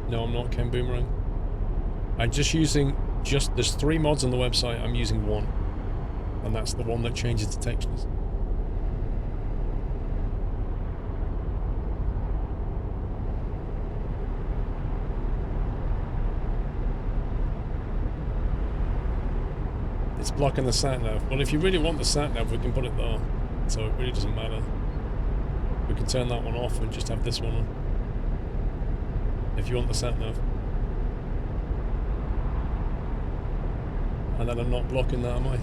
No, I'm not Ken Boomerang. I'm just using there's 3 mods on the website, I'm using one. And that's the one that changes the textures. It's blocking the sat-nav. Well, if you really want the sat-nav, we can put it there. So it really doesn't matter. We can turn that one off and just have this one on. If you want the sat-nav. And then I'm not blocking that, am I?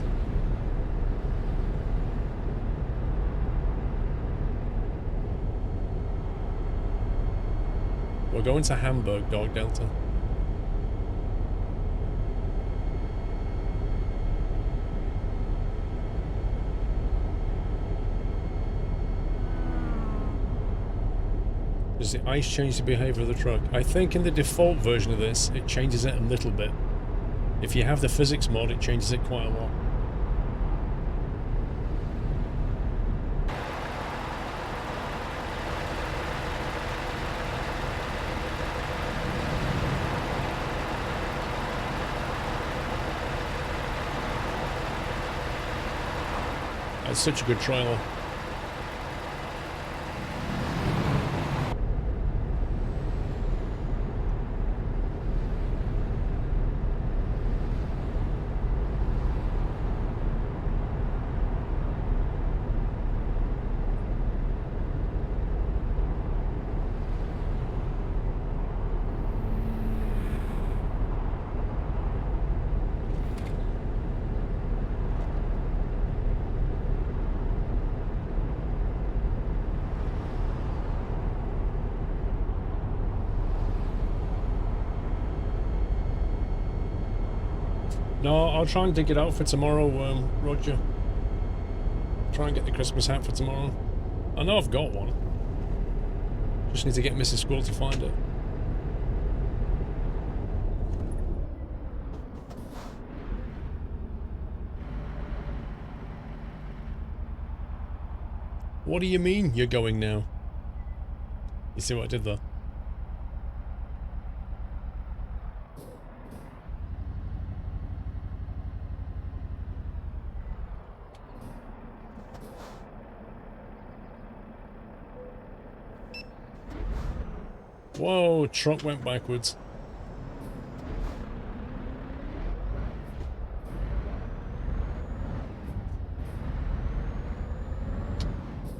We're going to Hamburg, Dog Delta. Does the ice change the behaviour of the truck? I think in the default version of this, it changes it a little bit. If you have the physics mod, it changes it quite a lot. It's such a good trailer. No, I'll try and dig it out for tomorrow, Roger. Try and get the Christmas hat for tomorrow. I know I've got one. Just need to get Mrs. Squirrel to find it. What do you mean you're going now? You see what I did there? Whoa, truck went backwards.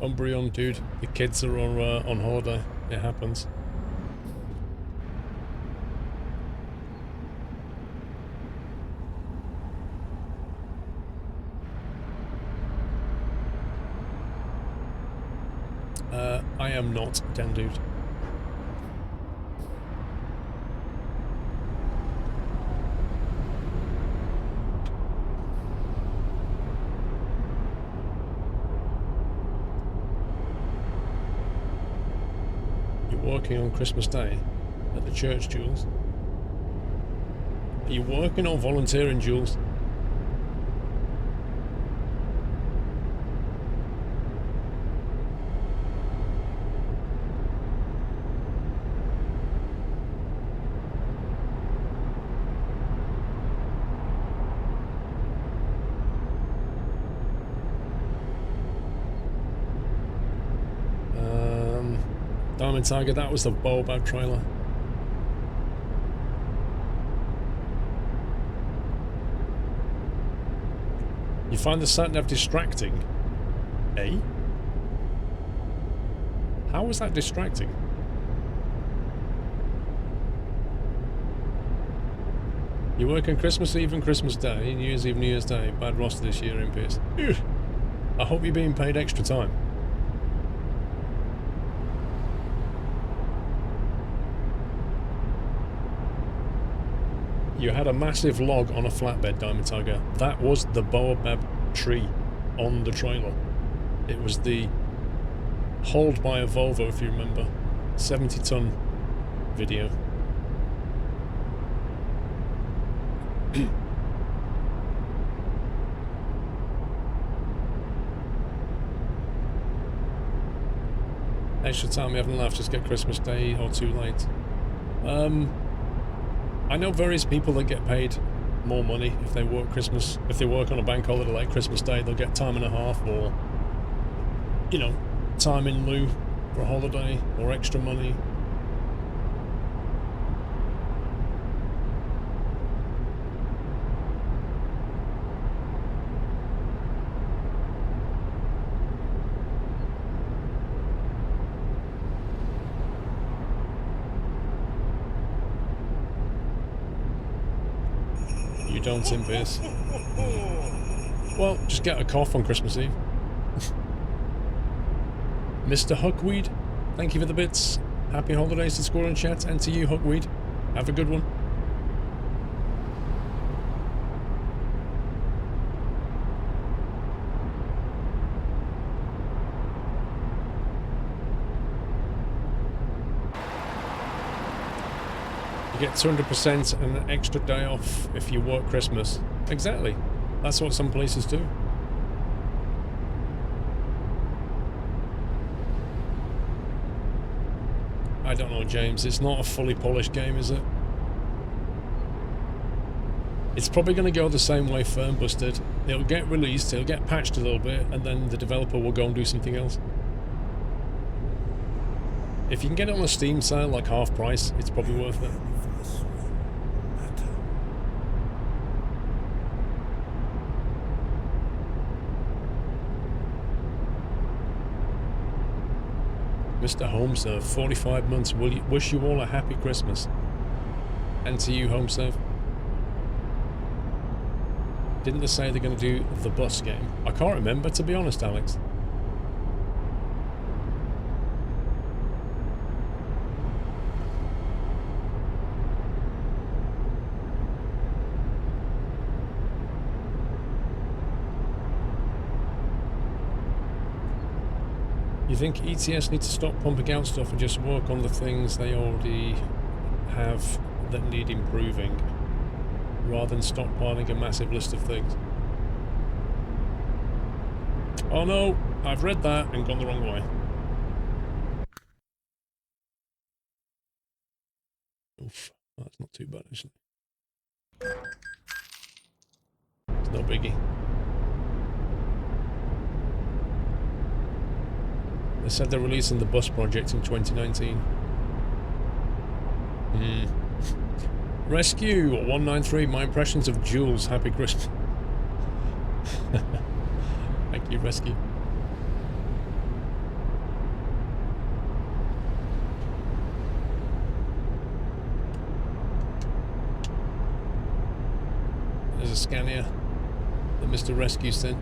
Umbreon, dude. The kids are on holiday. It happens. I am not, damn dude. Working on Christmas Day at the church, Jules? Are you working or volunteering, Jules? Diamond Tiger, that was the Baobab trailer. You find the sat-nav distracting? Eh? How was that distracting? You work on Christmas Eve and Christmas Day, New Year's Eve, New Year's Day. Bad roster this year in Pierce. I hope you're being paid extra time. You had a massive log on a flatbed, Diamond Tiger. That was the Baobab tree on the trailer. It was the hauled by a Volvo, if you remember. 70-ton video. Extra time we haven't left, just get Christmas Day or too late. I know various people that get paid more money if they work Christmas. If they work on a bank holiday like Christmas Day, they'll get time and a half, or, you know, time in lieu for a holiday, or extra money. You don't, Tim Pierce. Well, just get a cough on Christmas Eve. Mr. Huckweed, thank you for the bits. Happy holidays to Squirrel and Chat, and to you, Huckweed. Have a good one. You get 200% and an extra day off if you work Christmas. Exactly. That's what some places do. I don't know, James. It's not a fully polished game, is it? It's probably going to go the same way Fernbus did. It'll get released, it'll get patched a little bit, and then the developer will go and do something else. If you can get it on a Steam sale, like half price, it's probably worth it. Mr. Homeserve, 45 months. Wish you all a happy Christmas. And to you, Homeserve. Didn't they say they're going to do the bus game? I can't remember, to be honest, Alex. You think ETS need to stop pumping out stuff and just work on the things they already have that need improving, rather than stockpiling a massive list of things? Oh no, I've read that and gone the wrong way. Oof, that's not too bad actually. It's no biggie. They said they're releasing the bus project in 2019. Rescue 193. My impressions of Jules. Happy Christmas. Thank you, Rescue. There's a Scania that Mr. Rescue sent.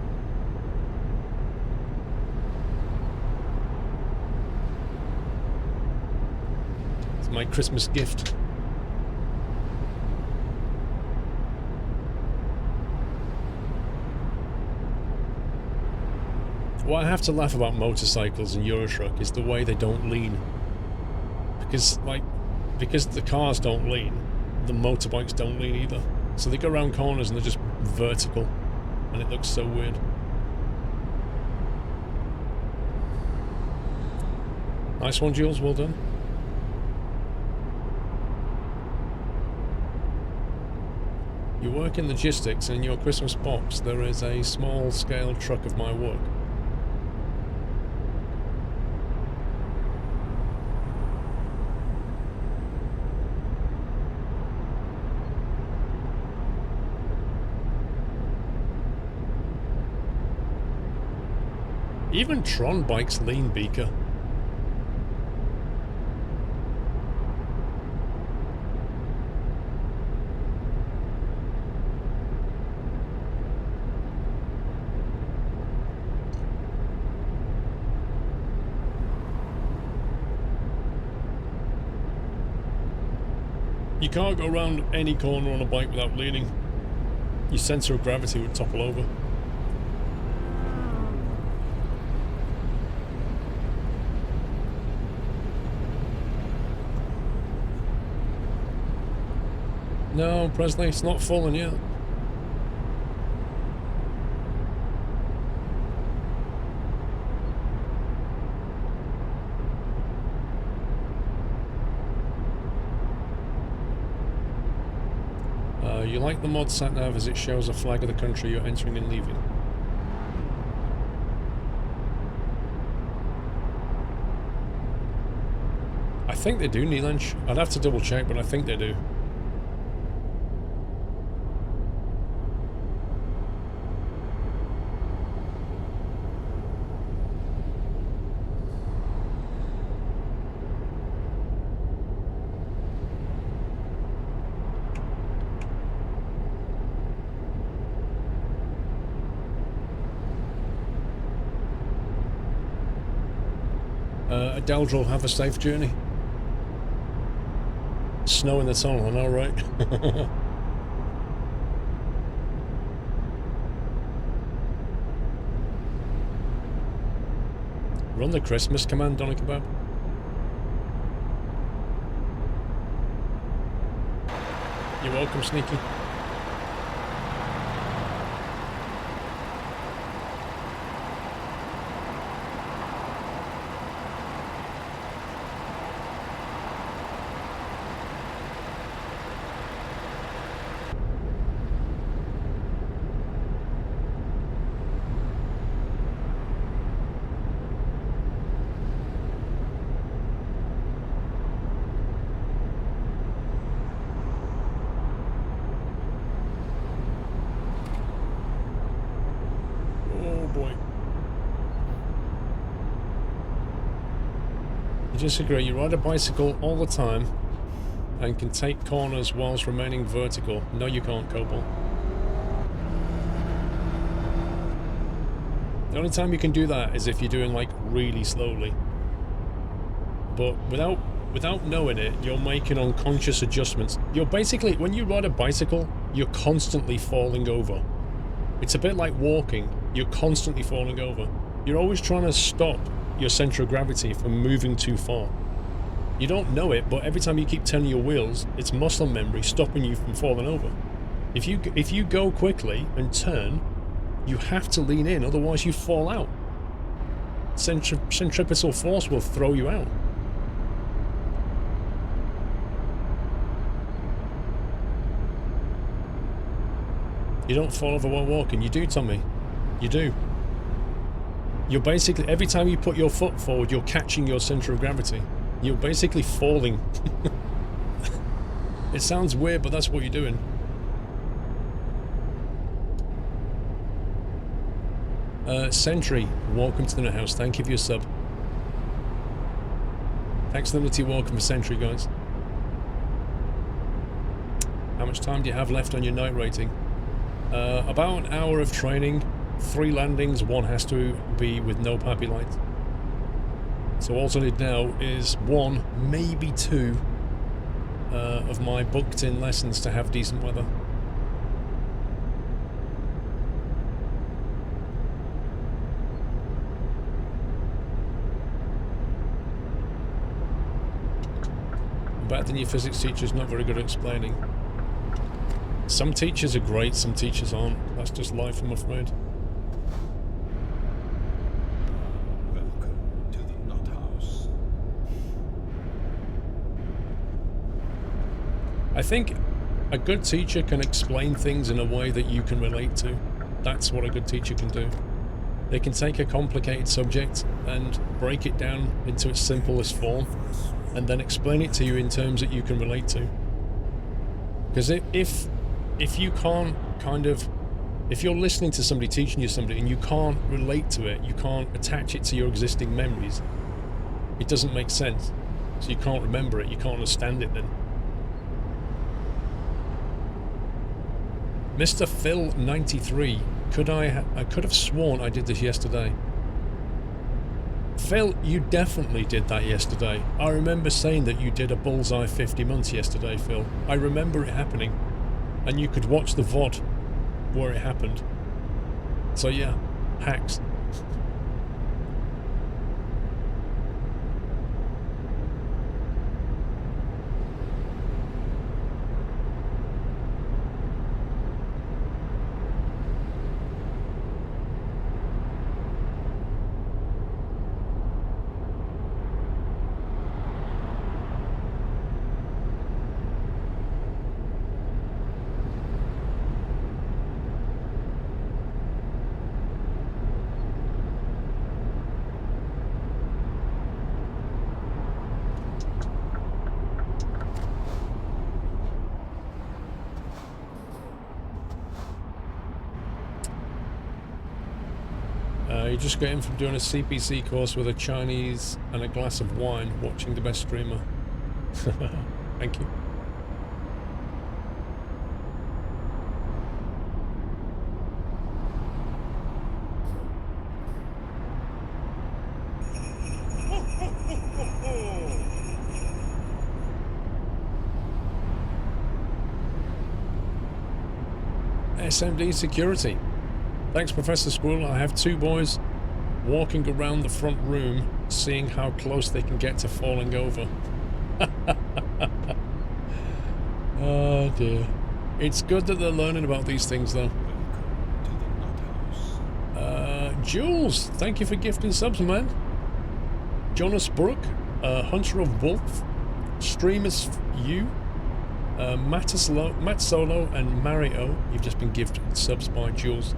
My Christmas gift. What I have to laugh about motorcycles and Eurotruck is the way they don't lean. Because the cars don't lean, the motorbikes don't lean either. So they go around corners and they're just vertical, and it looks so weird. Nice one, Jules, well done. You work in logistics, and in your Christmas box there is a small-scale truck of my work. Even Tron bikes lean, Beaker. You can't go around any corner on a bike without leaning. Your centre of gravity would topple over. No, Presley, it's not fallen yet. You like the mod sat nav as it shows a flag of the country you're entering and leaving. I think they do, Neelanch. I'd have to double check, but I think they do. Daldril, have a safe journey. Snow in the tunnel, I know, right? Run the Christmas command, Donny Kebab. You're welcome, Sneaky. Disagree. You ride a bicycle all the time and can take corners whilst remaining vertical. No, you can't, Cobalt. The only time you can do that is if you're doing like really slowly. But without knowing it, you're making unconscious adjustments. You're basically, when you ride a bicycle, you're constantly falling over. It's a bit like walking. You're constantly falling over. You're always trying to stop your center of gravity from moving too far. You don't know it, but every time you keep turning your wheels, it's muscle memory stopping you from falling over. If you go quickly and turn, you have to lean in, otherwise you fall out. Centripetal force will throw you out. You don't fall over while walking. You do, Tommy. You do. You're basically, every time you put your foot forward, you're catching your center of gravity. You're basically falling. It sounds weird, but that's what you're doing. Sentry, welcome to the Nut House. Thank you for your sub. Thanks, Liberty. Welcome for Sentry, guys. How much time do you have left on your night rating? About an hour of training. 3 landings, 1 has to be with no pappy light. So all I need now is 1, maybe 2 of my booked in lessons to have decent weather. Better than your physics teacher's not very good at explaining. Some teachers are great, some teachers aren't. That's just life, I'm afraid. I think a good teacher can explain things in a way that you can relate to. That's what a good teacher can do. They can take a complicated subject and break it down into its simplest form and then explain it to you in terms that you can relate to. Because if you can't if you're listening to somebody teaching you something and you can't relate to it, you can't attach it to your existing memories, it doesn't make sense. So you can't remember it, you can't understand it then. Mr. Phil 93, I could have sworn I did this yesterday. Phil, you definitely did that yesterday. I remember saying that you did a bullseye 50 months yesterday, Phil. I remember it happening. And you could watch the VOD where it happened. So yeah, hacks. just got in from doing a CPC course with a Chinese and a glass of wine, watching the best streamer. Thank you. SMD security. Thanks, Professor Squirrel. I have 2 boys walking around the front room, seeing how close they can get to falling over. Oh dear. It's good that they're learning about these things, though. Jules, thank you for gifting subs, man. Jonas Brook, Hunter of Wolf, Streamers You, Matt Solo, and Mario. You've just been gifted subs by Jules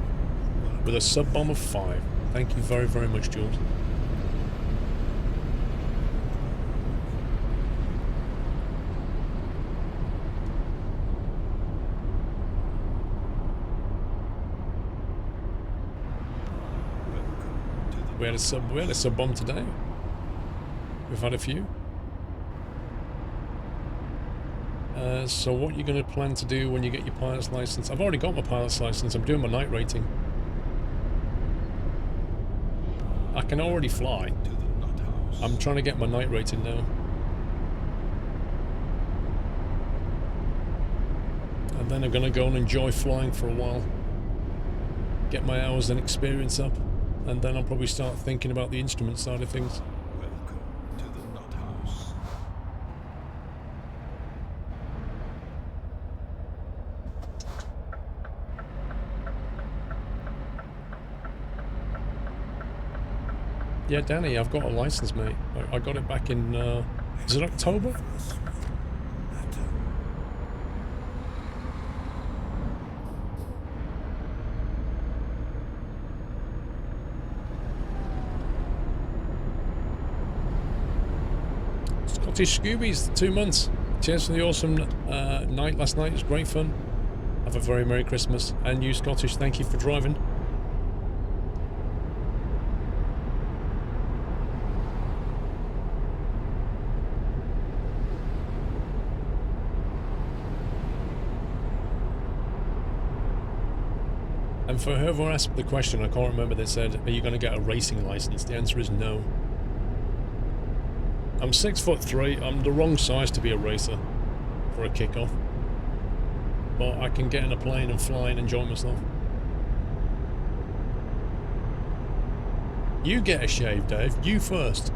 with a sub bomb of 5. Thank you very, very much, Jules. We had a sub bomb today. We've had a few. So what you're going to plan to do when you get your pilot's license? I've already got my pilot's license. I'm doing my night rating. I can already fly. I'm trying to get my night rating now. And then I'm going to go and enjoy flying for a while. Get my hours and experience up. And then I'll probably start thinking about the instrument side of things. Welcome to the Nut House. Yeah, Danny, I've got a license, mate. I got it back in, is it October? Scottish Scoobies, 2 months. Cheers for the awesome night last night. It was great fun. Have a very Merry Christmas. And you, Scottish, thank you for driving. And for whoever asked the question, I can't remember, they said, are you going to get a racing license? The answer is no. I'm 6'3". I'm the wrong size to be a racer for a kickoff. But I can get in a plane and fly and enjoy myself. You get a shave, Dave. You first.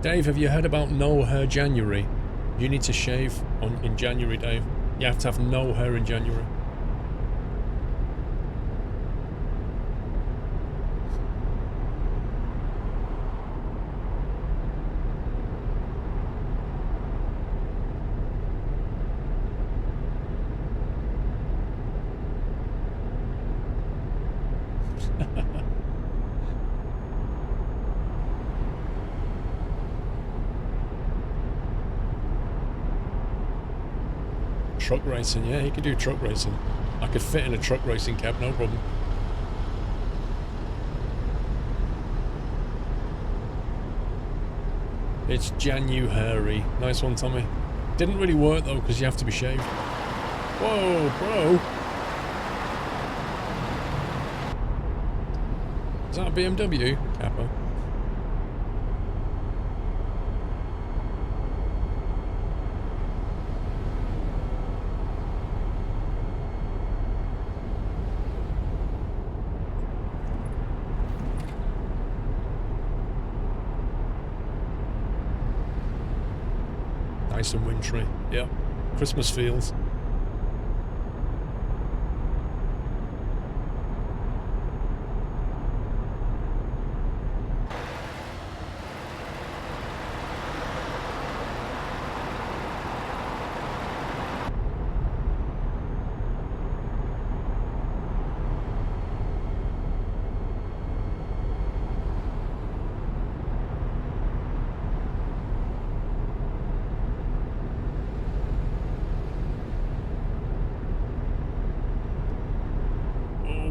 Dave, have you heard about No Hair January? You need to shave in January, Dave. You have to have no hair in January. Truck racing, yeah, he could do truck racing. I could fit in a truck racing cab, no problem. It's January. Nice one, Tommy. Didn't really work though, because you have to be shaved. Whoa, bro! Is that a BMW, Kappa? Nice and wintry. Yep. Christmas feels.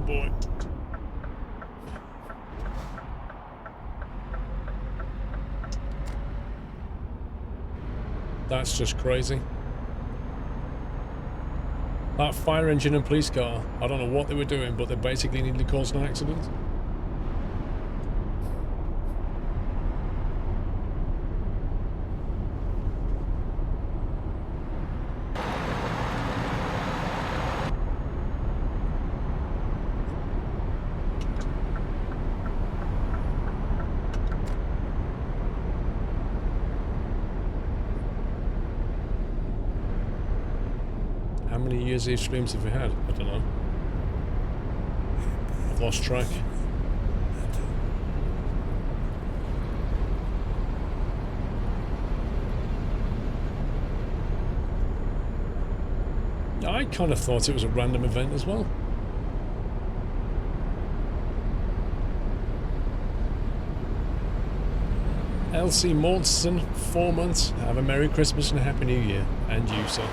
boy. That's just crazy. That fire engine and police car, I don't know what they were doing, but they basically nearly caused an accident. How many years of streams have we had? I don't know. I've lost track. I kind of thought it was a random event as well. LC Maudson, 4 months. Have a Merry Christmas and a Happy New Year. And you, sir.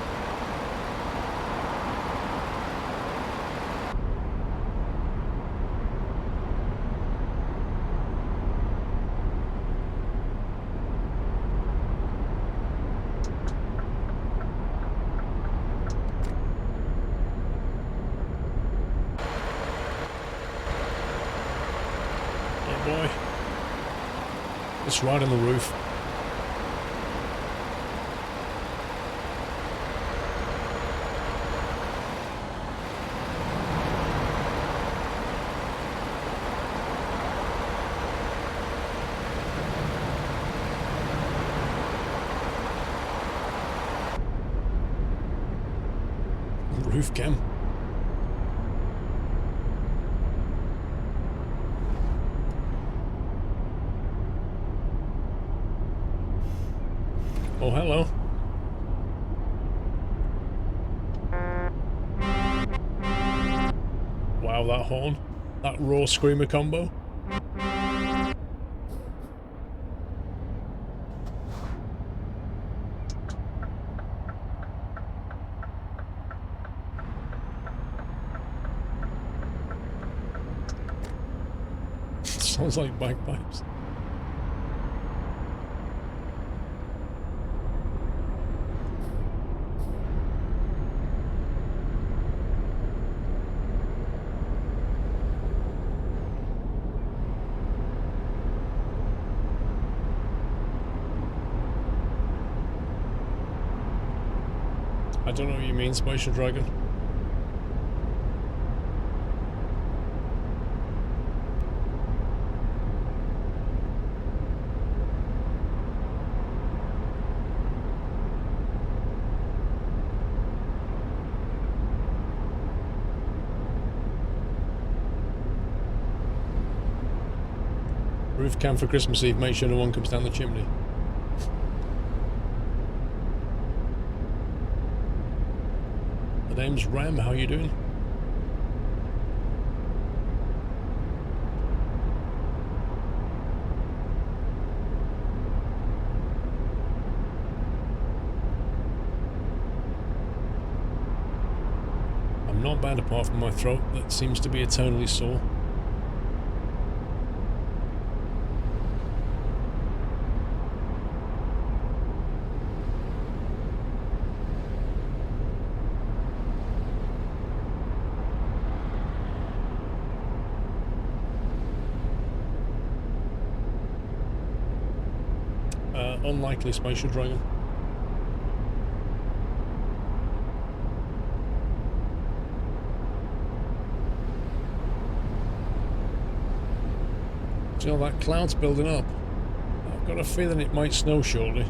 Boy. It's right on the roof. Roof cam. Oh, hello. Wow, that horn. That raw screamer combo. Sounds like bagpipes. I don't know what you mean, Spatial Dragon. Roof cam for Christmas Eve, make sure no one comes down the chimney. The name's Ram, how you doing? I'm not bad apart from my throat that seems to be eternally sore. Unlikely, Spatial Dragon. Do you know, that cloud's building up. I've got a feeling it might snow shortly.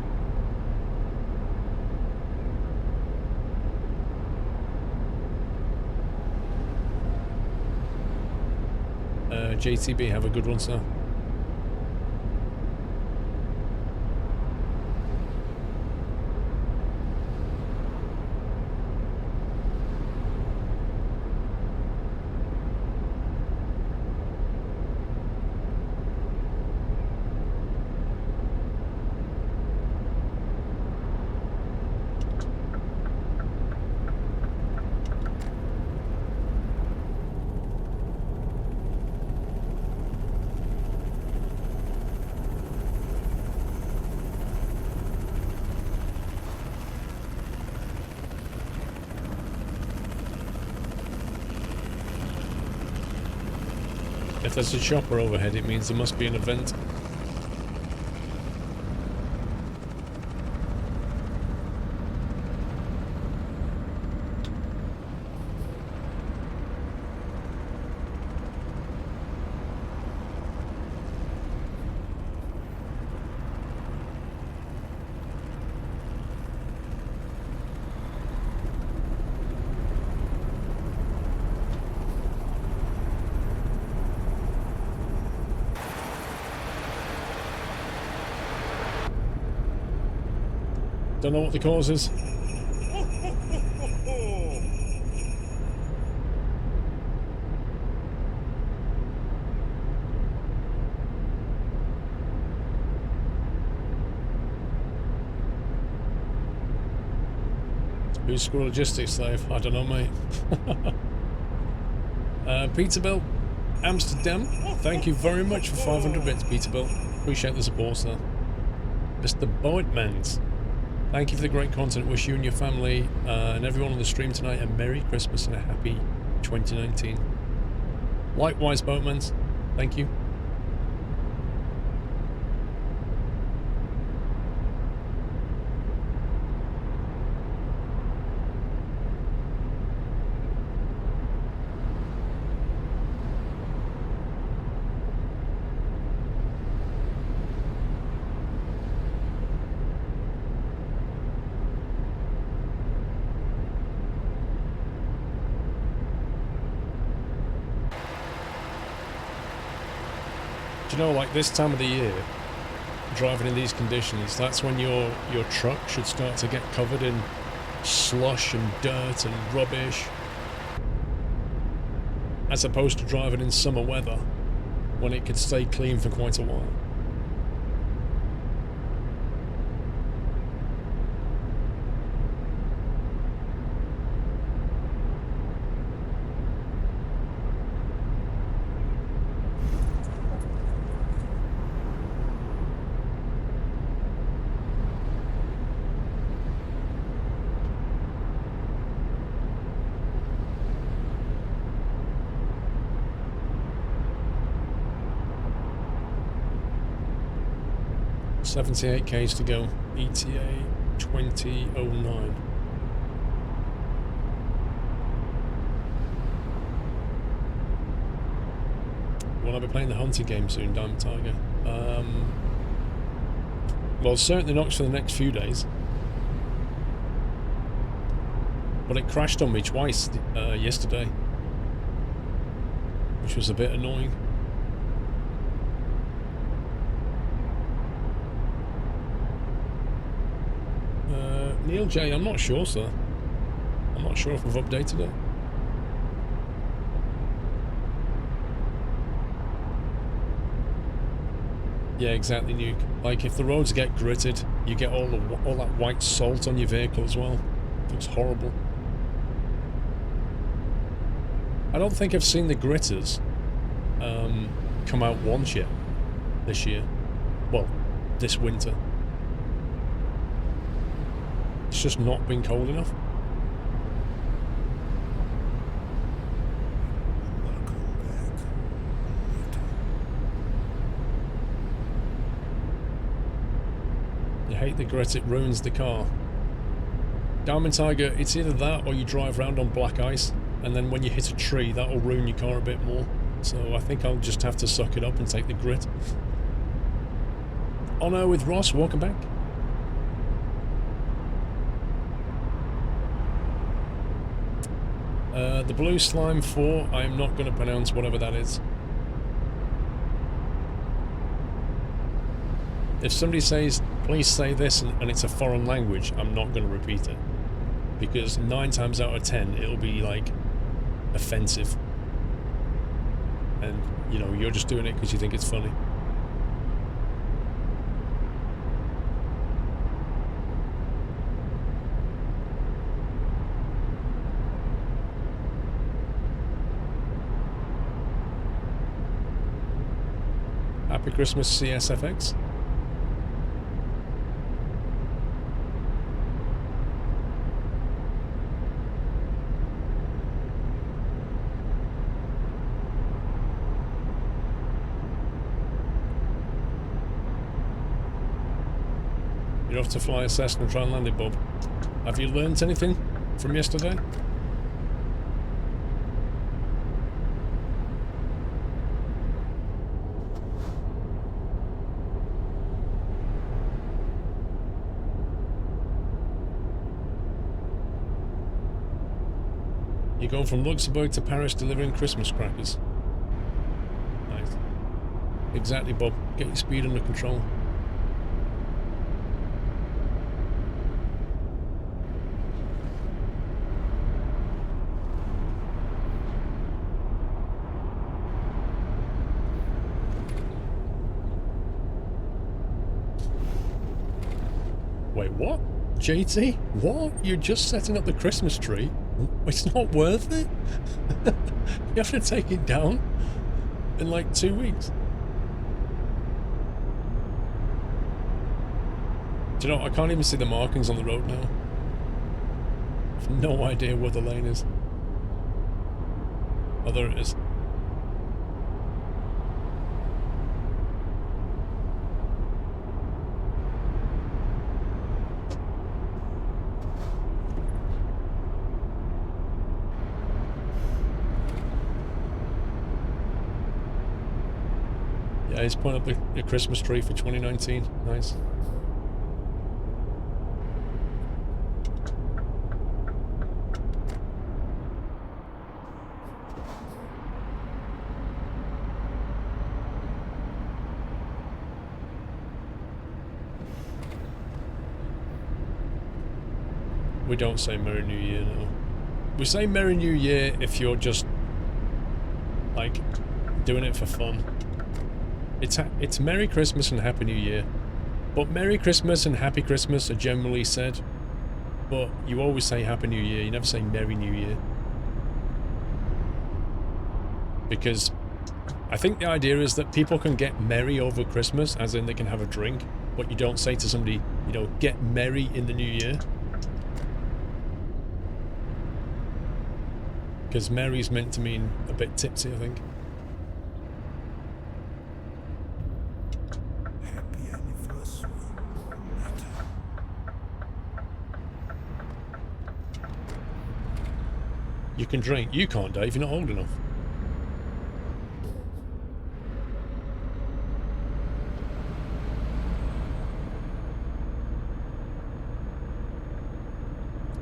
JTB, have a good one, sir. If there's a chopper overhead, it means there must be an event. Don't know what the cause is. Who's Squirrel Logistics Slave? I don't know, mate. Peterbilt, Amsterdam. Thank you very much for 500 bits, Peterbilt. Appreciate the support, sir. Mr. Boatmans. Thank you for the great content. Wish you and your family and everyone on the stream tonight a Merry Christmas and a Happy 2019. Likewise, Boatmans. Thank you. Do you know, like this time of the year, driving in these conditions, that's when your truck should start to get covered in slush and dirt and rubbish, as opposed to driving in summer weather when it could stay clean for quite a while. $78 Ks to go. ETA 2009. Will I be playing the hunting game soon, Diamond Tiger? Well, certainly not for the next few days. But it crashed on me twice yesterday, which was a bit annoying. Neil J, I'm not sure, sir. I'm not sure if we've updated it. Yeah, exactly, Nuke. Like, if the roads get gritted, you get all that white salt on your vehicle as well. It looks horrible. I don't think I've seen the gritters come out once yet this year. Well, this winter. It's just not been cold enough. You hate the grit, it ruins the car. Diamond Tiger, it's either that or you drive around on black ice, and then when you hit a tree, that'll ruin your car a bit more. So I think I'll just have to suck it up and take the grit. Honor with Ross, welcome back. The Blue Slime 4, I am not going to pronounce whatever that is. If somebody says, please say this, and it's a foreign language, I'm not going to repeat it. Because 9 times out of 10, it'll be, like, offensive. And, you know, you're just doing it because you think it's funny. Happy Christmas, CSFX. You're off to fly a Cessna and try and land it, Bob. Have you learnt anything from yesterday? You're going from Luxembourg to Paris delivering Christmas crackers. Nice. Exactly, Bob. Get your speed under control. Wait, what? JT? What? You're just setting up the Christmas tree? It's not worth it? You have to take it down in like 2 weeks. Do you know, I can't even see the markings on the road now. I have no idea where the lane is. Oh, there it is. Yeah, he's putting up the Christmas tree for 2019. Nice. We don't say Merry New Year now. We say Merry New Year if you're just like doing it for fun. It's Merry Christmas and Happy New Year. But Merry Christmas and Happy Christmas are generally said. But you always say Happy New Year, you never say Merry New Year. Because I think the idea is that people can get merry over Christmas, as in they can have a drink, but you don't say to somebody, you know, get merry in the New Year. Because merry's meant to mean a bit tipsy, I think. You can drink. You can't, Dave. You're not old enough.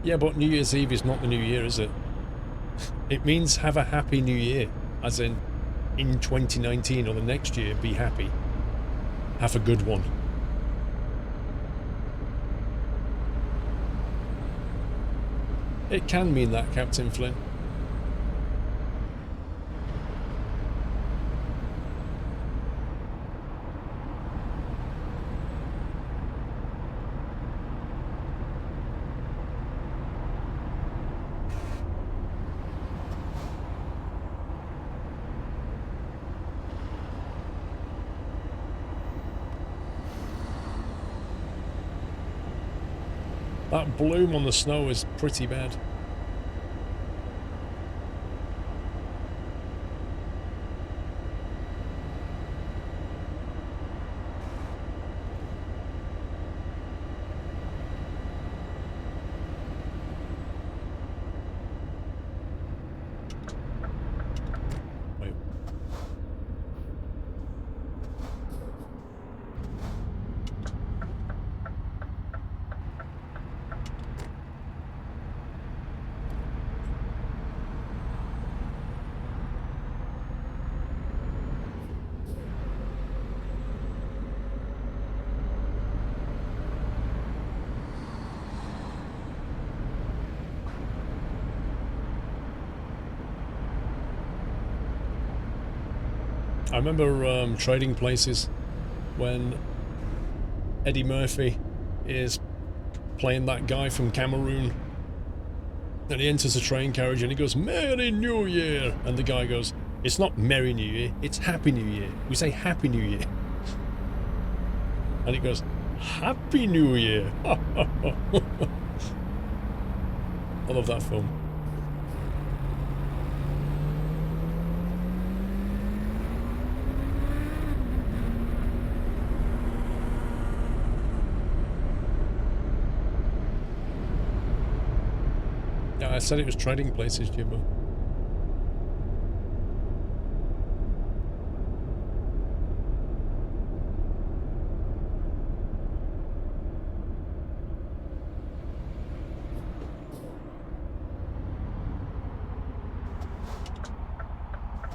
Yeah, but New Year's Eve is not the New Year, is it? It means have a happy New Year. As in 2019 or the next year, be happy. Have a good one. It can mean that, Captain Flynn. That bloom on the snow is pretty bad. Wait. I remember Trading Places when Eddie Murphy is playing that guy from Cameroon, and he enters a train carriage and he goes, Merry New Year, and the guy goes, it's not Merry New Year, it's Happy New Year. We say Happy New Year. And he goes, Happy New Year. I love that film. I said it was trading places, Jimbo.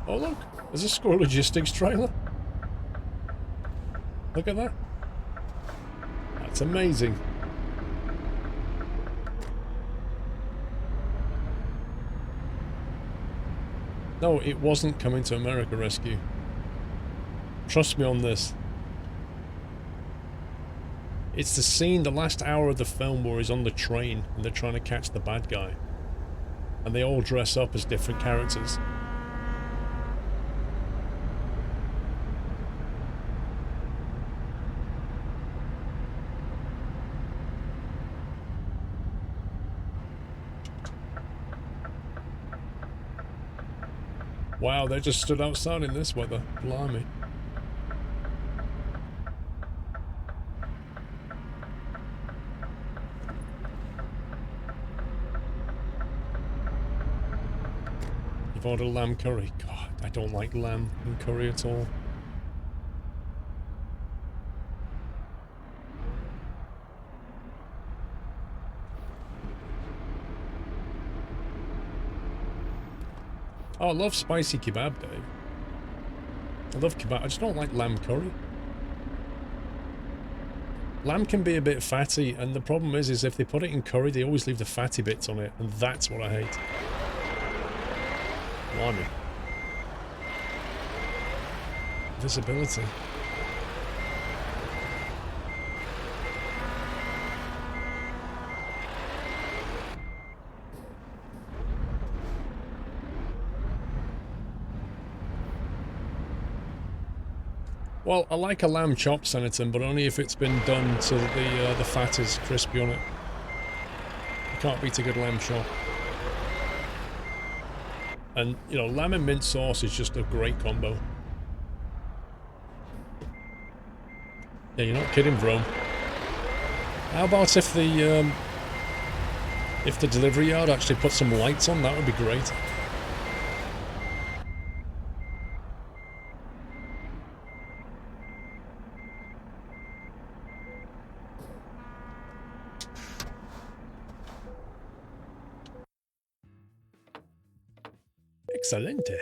Oh look, there's a Squirrel Logistics trailer. Look at that. That's amazing. No, it wasn't Coming to America Rescue. Trust me on this. It's the scene, the last hour of the film where he's on the train and they're trying to catch the bad guy. And they all dress up as different characters. Wow, they just stood outside in this weather. Blimey. You've ordered lamb curry. God, I don't like lamb and curry at all. Oh, I love spicy kebab, Dave. I love kebab. I just don't like lamb curry. Lamb can be a bit fatty, and the problem is if they put it in curry, they always leave the fatty bits on it, and that's what I hate. Blimey. Visibility. Well, I like a lamb chop, Senator, but only if it's been done so that the fat is crispy on it. You can't beat a good lamb chop. And, you know, lamb and mint sauce is just a great combo. Yeah, you're not kidding, bro. How about if the delivery yard actually put some lights on? That would be great. Excelente.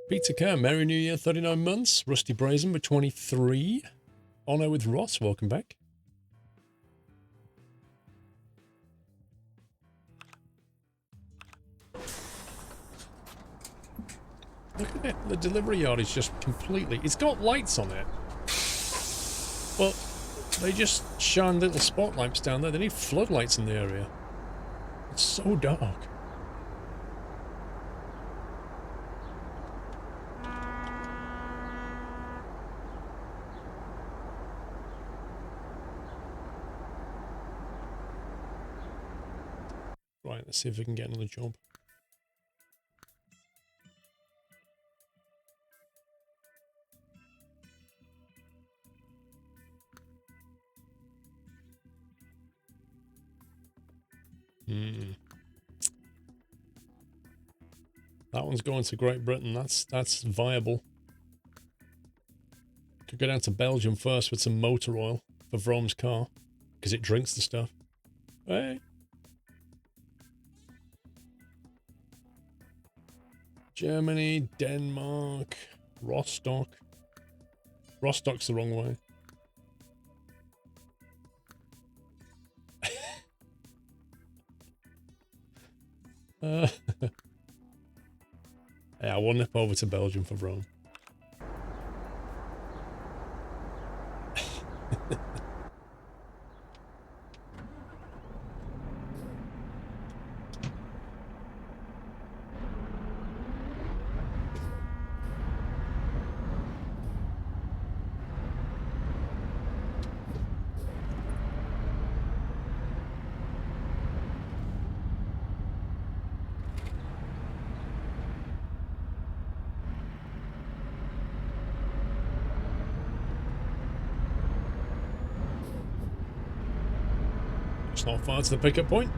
Peter Kerr, Merry New Year, 39 months. Rusty Brazen with 23. Honor with Ross, welcome back. Look at it, the delivery yard is just completely... It's got lights on it. But they just shine little spotlights down there. They need floodlights in the area. It's so dark. Right, let's see if we can get another job. That one's going to Great Britain. That's viable. Could go down to Belgium first with some motor oil for Vroom's car, because it drinks the stuff. Hey. Germany, Denmark, Rostock. Rostock's the wrong way. Yeah, I will nip over to Belgium for Vroom. It's not far to the pickup point.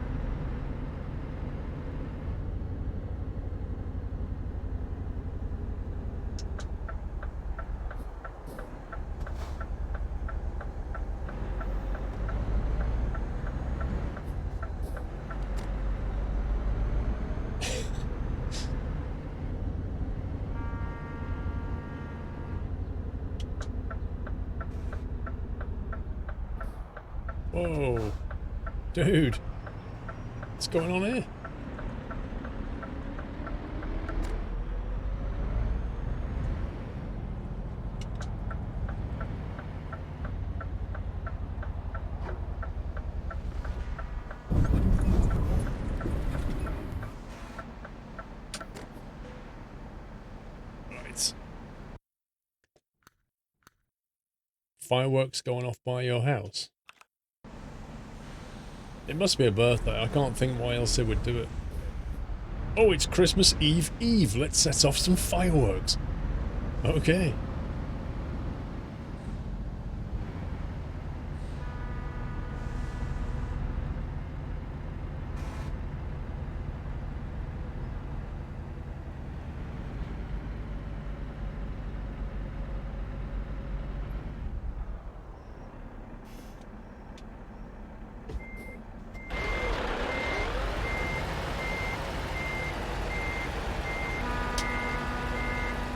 Whoa. Dude. What's going on here? Right. Fireworks going off by your house? It must be a birthday. I can't think why else they would do it. Oh, it's Christmas Eve Eve. Let's set off some fireworks. Okay.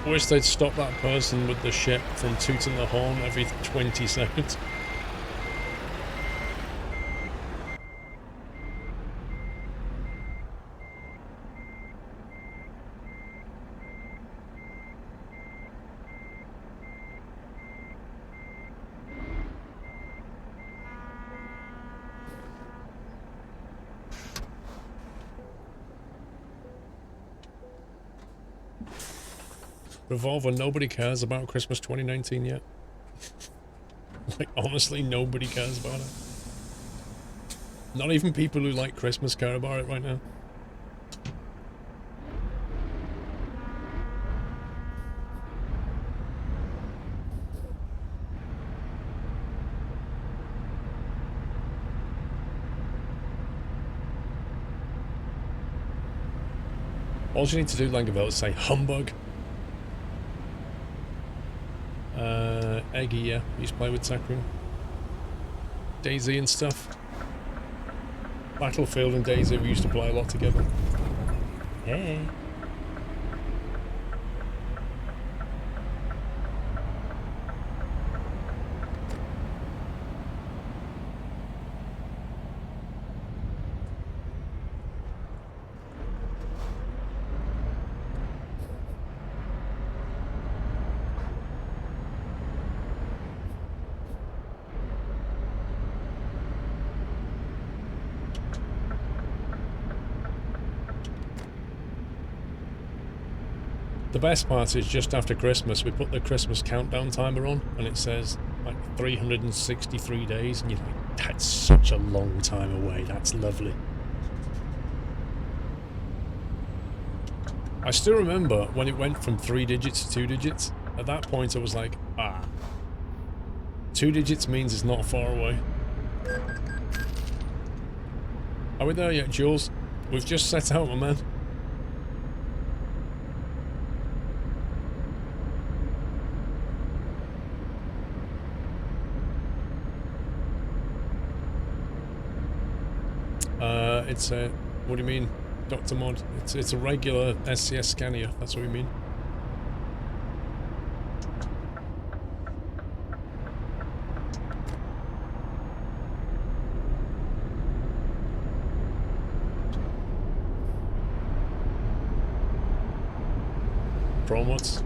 I wish they'd stop that person with the shit from tooting the horn every 20 seconds. Revolver, nobody cares about Christmas 2019 yet. Like, honestly, nobody cares about it. Not even people who like Christmas care about it right now. All you need to do, Langeveld, is say humbug. Eggy, yeah. We used to play with Sacrum. Daisy and stuff. Battlefield and Daisy, we used to play a lot together. Hey. The best part is just after Christmas, we put the Christmas countdown timer on, and it says like 363 days, and you're like, that's such a long time away. That's lovely. I still remember when it went from 3 digits to 2 digits. At that point, I was like, ah, 2 digits means it's not far away. Are we there yet, Jules? We've just set out, my man. It's a, what do you mean, Dr. Mod? It's a regular SCS Scania, that's what we mean. Promos.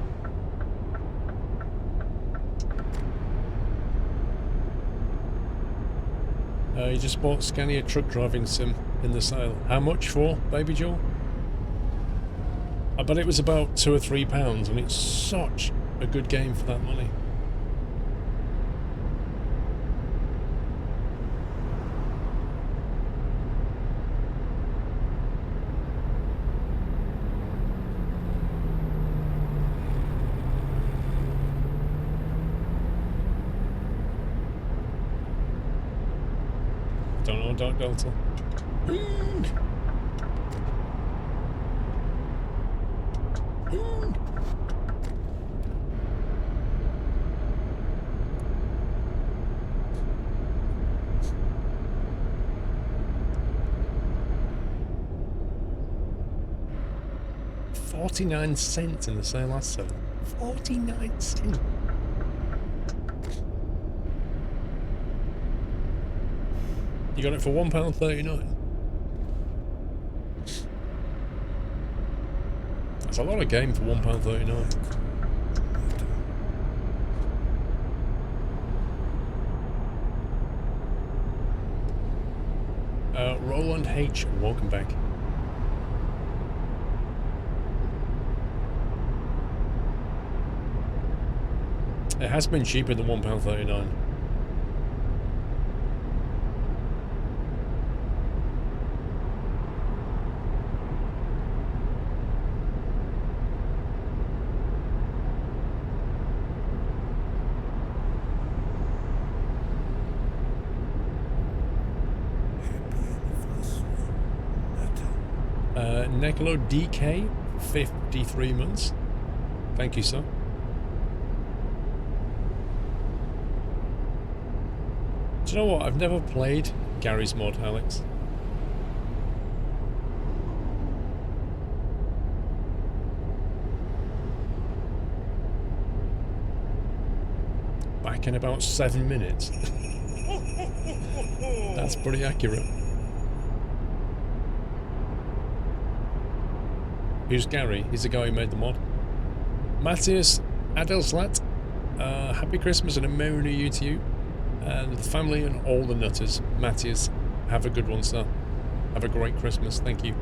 You just bought Scania truck driving sim in the sale. How much for, Baby Joel? I bet it was about £2 or £3, and it's such a good game for that money. Don't know, Dark Delta. 49 cents in the sale last 7. 49 cents. You got it for £1.39. That's a lot of game for £1.39. Roland H, welcome back. It has been cheaper than £1.39. Nicolo DK, 53 months. Thank you, sir. Do you know what? I've never played Gary's mod, Alex. Back in about 7 minutes. That's pretty accurate. Who's Gary? He's the guy who made the mod. Matthias Adelslat, happy Christmas and a Merry New Year to you. And the family and all the nutters. Matthias, have a good one, sir. Have a great Christmas. Thank you.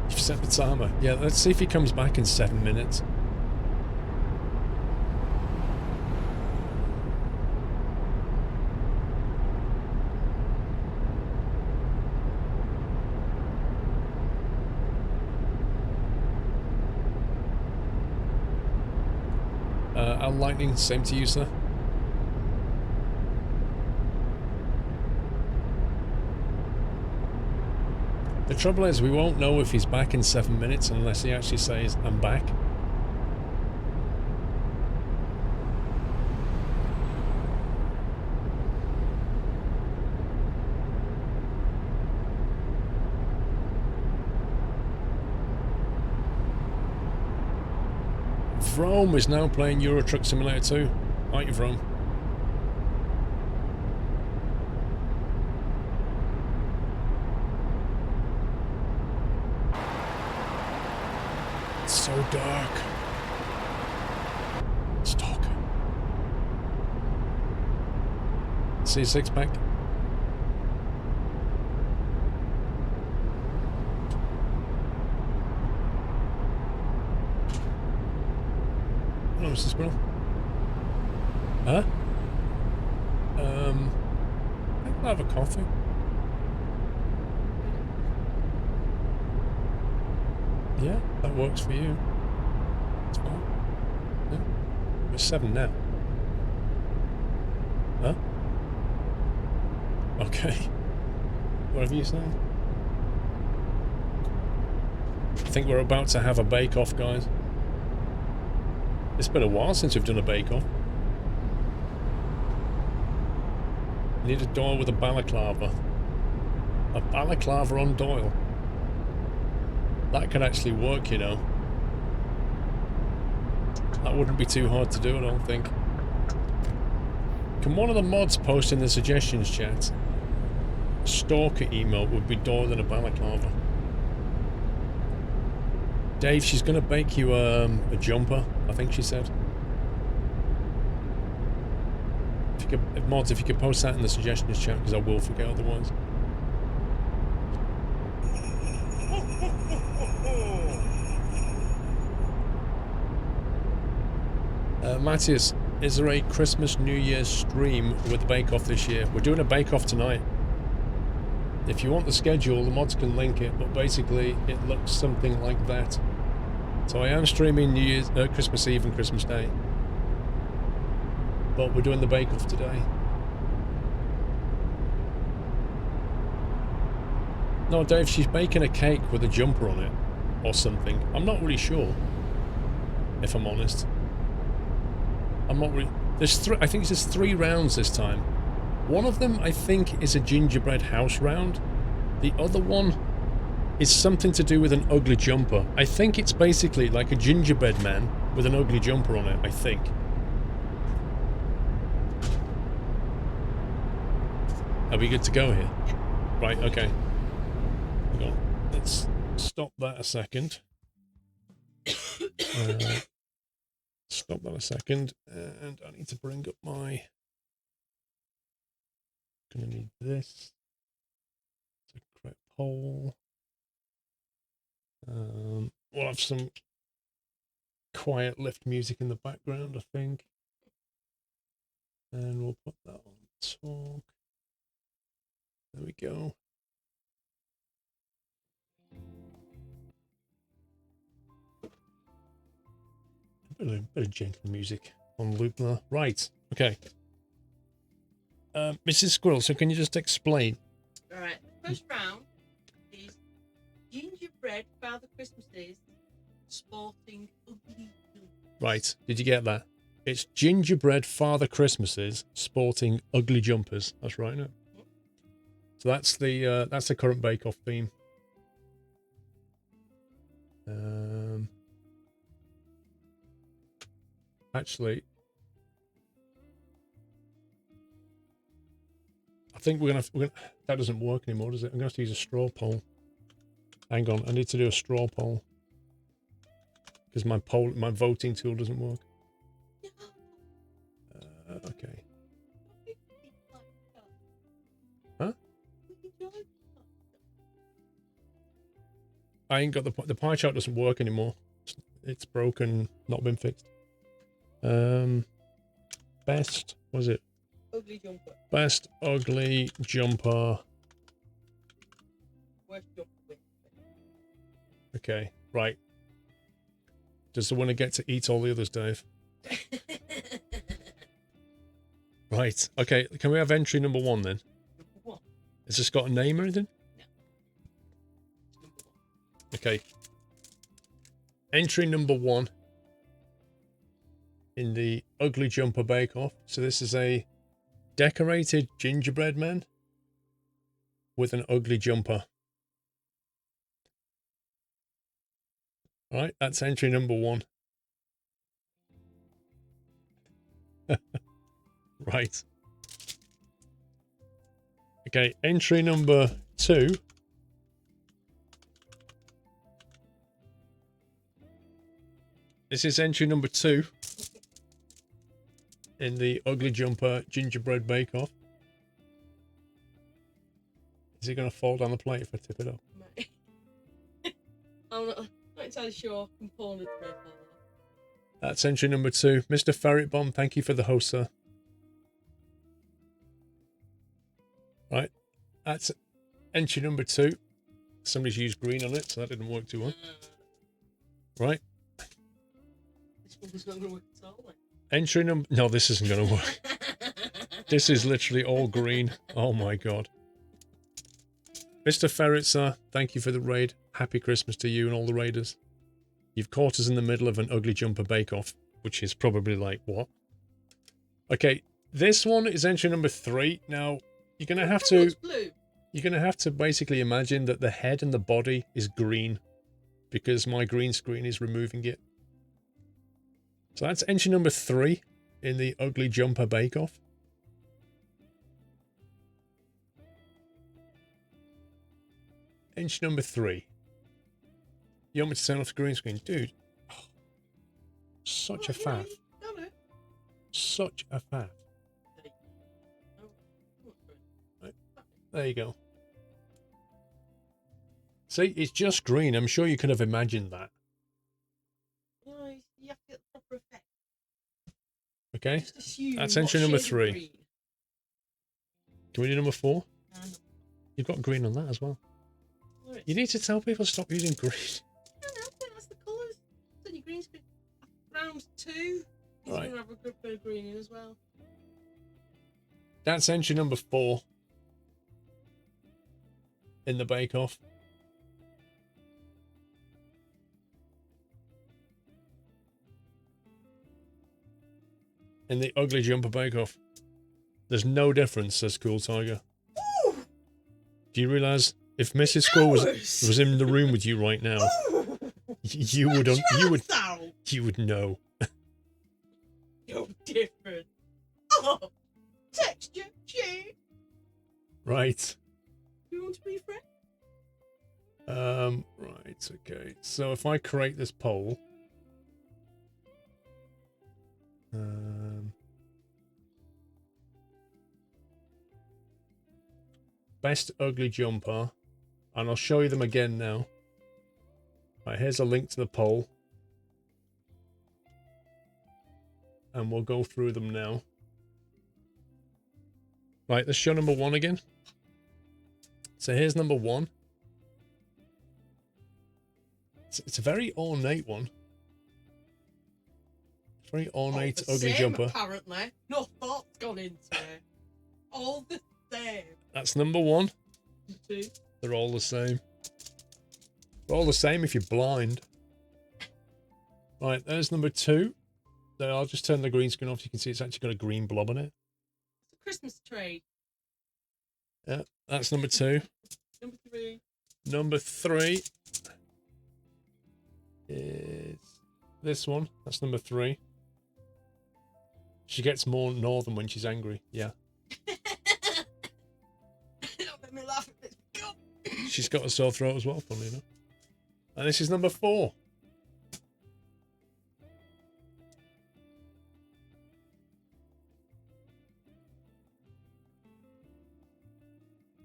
You've set the timer. Yeah, let's see if he comes back in 7 minutes. Lightning, same to you, sir. The trouble is, we won't know if he's back in 7 minutes unless he actually says, I'm back. Vrome is now playing Euro Truck Simulator 2. Aren't you, Vrome? It's so dark. Stock. See a six-pack? Mr. Squirrel? Huh? I think I'll have a coffee. Yeah, that works for you. It's fine. Yeah. We're 7 now. Huh? Okay. Whatever you say. I think we're about to have a bake-off, guys. It's been a while since we've done a bake-off. Need a Doyle with a balaclava. A balaclava on Doyle. That could actually work, you know. That wouldn't be too hard to do, I don't think. Can one of the mods post in the suggestions chat? Stalker email would be Doyle in a balaclava. Dave, she's going to bake you a jumper, I think she said. Mods, if you could post that in the suggestions chat, because I will forget otherwise. Matthias, is there a Christmas New Year's stream with the Bake Off this year? We're doing a Bake Off tonight. If you want the schedule, the mods can link it, but basically it looks something like that. So I am streaming New Year's, Christmas Eve and Christmas Day. But we're doing the Bake Off today. No, Dave, she's baking a cake with a jumper on it. Or something. I'm not really sure. If I'm honest. I'm not really... I think there's 3 rounds this time. One of them, I think, is a gingerbread house round. The other one is something to do with an ugly jumper. I think it's basically like a gingerbread man with an ugly jumper on it, I think. Are we good to go here? Right, okay. Hang on. Let's stop that a second. Stop that a second. And I need to bring up my... Gonna need this. It's a correct poll. We'll have some quiet lift music in the background, I think. And we'll put that on talk. There we go. A bit of gentle music on loop there. Right, okay. Mrs. Squirrel, so can you just explain? Alright, the first round is gingerbread Father Christmases sporting ugly jumpers. Right, did you get that? It's gingerbread Father Christmases sporting ugly jumpers. That's right, isn't it? Yep. So that's the current Bake Off theme. Actually, I think we're gonna that doesn't work anymore, does it? I'm gonna have to use a straw poll. Hang on, I need to do a straw poll because my voting tool doesn't work. Okay. Huh? I ain't got the pie chart doesn't work anymore. It's broken, not been fixed. Best was it? Ugly jumper. Best ugly jumper. Worst jumper wins. Okay, right. Does the winner get to eat all the others, Dave? Right. Okay. Can we have entry number 1 then? Number 1. Has this got a name or anything? No. Number 1. Okay. Entry number 1 in the ugly jumper bake-off. So this is a decorated gingerbread man with an ugly jumper. All right, that's entry number 1. Right. Okay, entry number 2. This is entry number 2 in the ugly jumper gingerbread bake-off. Is it going to fall down the plate if I tip it up? I'm not entirely sure components may fall off. That's entry number 2. Mr. Ferret Bomb, thank you for the host, sir. Right, that's entry number 2. Somebody's used green on it, so that didn't work too well. Right. This one's not going to work at all, then. Entry number... No, this isn't going to work. This is literally all green. Oh my god. Mr. Ferret, sir, thank you for the raid. Happy Christmas to you and all the raiders. You've caught us in the middle of an ugly jumper bake-off, which is probably like, what? Okay, this one is entry number 3. Now, you're going to have to... Blue. You're going to have to basically imagine that the head and the body is green because my green screen is removing it. So that's entry number 3 in the ugly jumper bake-off. Entry number 3. You want me to turn off the green screen? Dude. Oh, such a faff. Such a faff. Right. There you go. See, it's just green. I'm sure you could have imagined that. No, you have to get the proper effect. Okay. Just assume that's entry number shade of 3. green. Can we do number 4? And You've got green on that as well. where it's- You need to tell people to stop using green. No, that's the colours. It's on your green screen. Round 2 is Right. going to have a good bit of green in as well. That's entry number 4 in the bake-off. In the ugly jumper bake-off. There's no difference, says Cool Tiger. Ooh! Do you realise If Mrs. Squirrel was in the room with you right now, you would know. You're different. Oh, texture change. Right. You want to be friends? Right, okay. So if I create this poll, best ugly jumper, and I'll show you them again now. Right, here's a link to the poll, and we'll go through them now. Right, let's show number 1 again. So here's number 1. It's a very ornate one. Very ornate, ugly same, jumper. Apparently, no thought's gone into it. All the same. That's number 1. 2. They're all the same. They're all the same if you're blind. Right, there's number 2. Then I'll just turn the green screen off. You can see it's actually got a green blob on it. It's a Christmas tree. Yeah, that's number 2. Number 3. Number 3 is this one. That's number 3. She gets more northern when she's angry. Yeah. Don't make me laugh at this. God. She's got a sore throat as well, funnily enough. And this is number 4.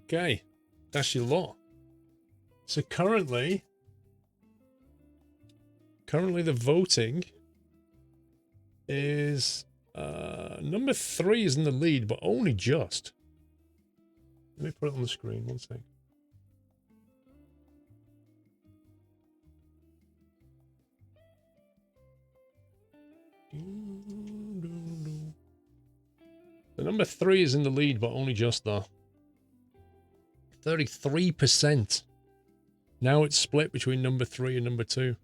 Okay, that's your lot. So currently the voting is number 3 is in the lead, but only just. Let me put it on the screen, one sec. The number 3 is in the lead, but only just though. 33%. Now it's split between number 3 and number 2.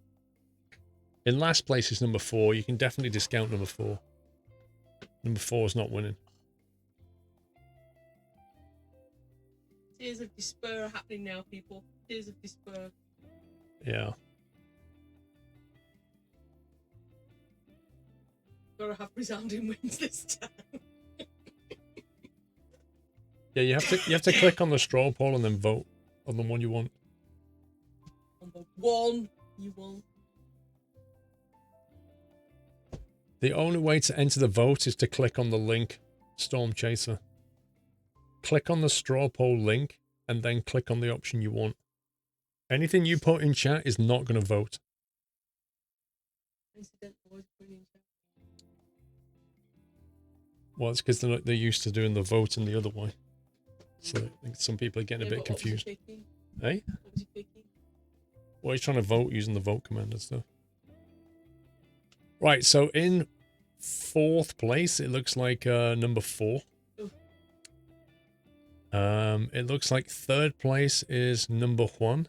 In last place is number 4. You can definitely discount number 4. Number 4 is not winning. Tears of despair are happening now, people. Tears of despair. Yeah. Gotta have resounding wins this time. Yeah, you have to click on the straw poll and then vote on the one you want. On the one you want. The only way to enter the vote is to click on the link, Storm Chaser. Click on the straw poll link and then click on the option you want. Anything you put in chat is not going to vote. Well, it's because they're used to doing the vote in the other way. So I think some people are getting a bit confused. Hey? What was he picking? Well, he's trying to vote using the vote command and stuff. Right, so in 4th place, it looks like number 4. Oof. It looks like 3rd place is number 1.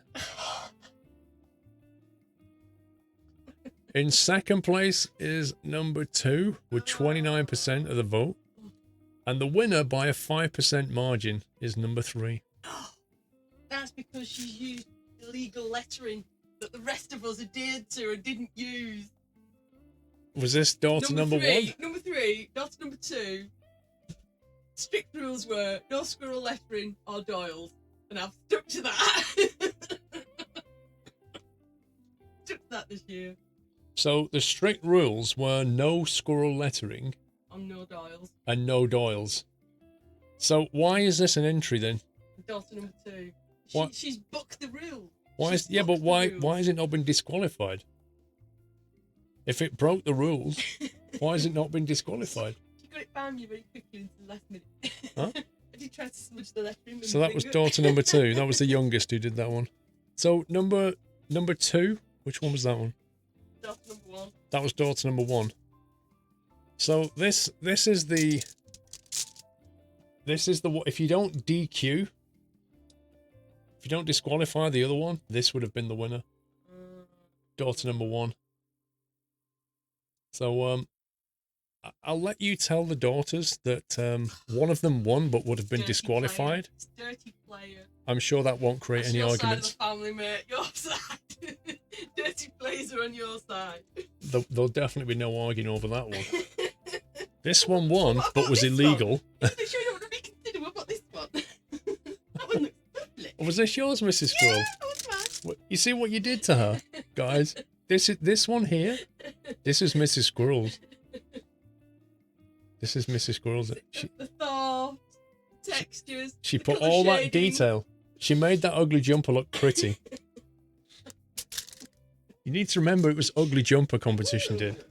In 2nd place is number 2 with 29% of the vote. And the winner by a 5% margin is number 3. That's because she used illegal lettering that the rest of us adhered to and didn't use. Was this daughter number 1? Number 3, daughter number 2. Strict rules were no squirrel lettering or dials. And I've stuck to that. Stuck to that this year. So the strict rules were no squirrel lettering. On no dials. And no dials. So why is this an entry then? Daughter number 2. She's booked the rule. Why has it not been disqualified? If it broke the rules, why has it not been disqualified? She got it banned you very quickly into the last minute. Huh? I did try to smudge the lettering. So that was daughter number 2. That was the youngest who did that one. So number 2, which one was that one? Daughter number 1. That was daughter number 1. So this is the if you don't DQ, if you don't disqualify the other one, this would have been the winner. Daughter number 1. So I'll let you tell the daughters that one of them won but would have been Dirty disqualified. Player. Dirty player. I'm sure that won't create That's any your arguments. side of the family, mate. Your side. Dirty players are on your side. There'll definitely be no arguing over that one. This one won, What but about was this illegal. One? You sure you don't want to reconsider? What about this one? That one looks lovely. Was this yours, Mrs. Squirrel? Yeah, that was mine. You see what you did to her, guys? This one here. This is Mrs. Squirrel's. This is Mrs. Squirrel's. The thought, textures. She the put colour all that shading. detail. She made that ugly jumper look pretty. You need to remember it was ugly jumper competition, did.